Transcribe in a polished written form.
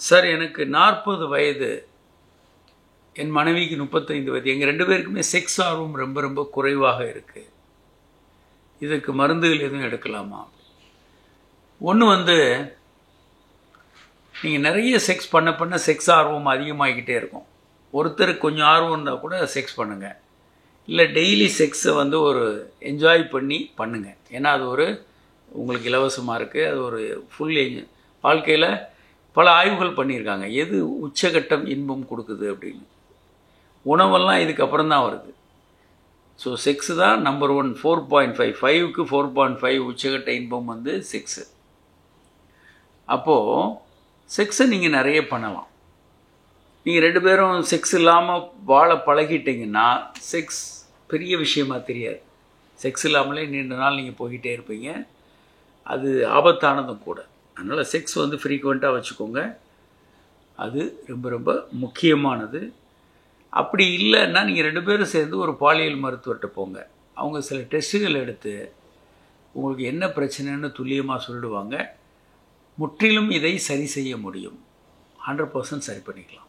Sir எனக்கு 40 வயது, என் மனைவிக்கு 35 வயது. எங்கள் 2 பேருக்குமே செக்ஸ் ஆர்வம் ரொம்ப ரொம்ப குறைவாக இருக்குது. இதுக்கு மருந்துகள் எதுவும் எடுக்கலாமா? ஒன்று நீங்கள் நிறைய செக்ஸ் பண்ண செக்ஸ் ஆர்வம் அதிகமாகிக்கிட்டே இருக்கும். ஒருத்தருக்கு கொஞ்சம் ஆர்வம் இருந்தால் கூட செக்ஸ் பண்ணுங்கள். இல்லை டெய்லி செக்ஸை ஒரு என்ஜாய் பண்ணி பண்ணுங்கள். ஏன்னா அது உங்களுக்கு இலவசமாக இருக்குது. அது ஒரு ஃபுல் வாழ்க்கையில் பல ஆய்வுகள் பண்ணியிருக்காங்க. எது உச்சகட்டம் இன்பம் கொடுக்குது அப்படின்னு. உணவெல்லாம் இதுக்கப்புறம் தான் வருது. ஸோ செக்ஸு தான் நம்பர் 1. 4.5 5க்கு 4.5 உச்சகட்ட இன்பம் செக்ஸு. அப்போது செக்ஸை நீங்கள் நிறைய பண்ணலாம். நீங்கள் 2 பேரும் செக்ஸ் இல்லாமல் வாழ பழகிட்டீங்கன்னா செக்ஸ் பெரிய விஷயமாக தெரியாது. செக்ஸ் இல்லாமலே நீண்ட நாள் நீங்கள் போய்கிட்டே இருப்பீங்க. அது ஆபத்தானதும் கூட. அதனால் செக்ஸ் ஃப்ரீக்வெண்ட்டாக வச்சுக்கோங்க. அது ரொம்ப ரொம்ப முக்கியமானது. அப்படி இல்லைன்னா நீங்கள் 2 பேரும் சேர்ந்து ஒரு பாலியல் மருத்துவர்கிட்ட போங்க. அவங்க சில டெஸ்ட்டுகள் எடுத்து உங்களுக்கு என்ன பிரச்சனைன்னு துல்லியமாக சொல்லிடுவாங்க. முற்றிலும் இதை சரி செய்ய முடியும். 100% சரி பண்ணிக்கலாம்.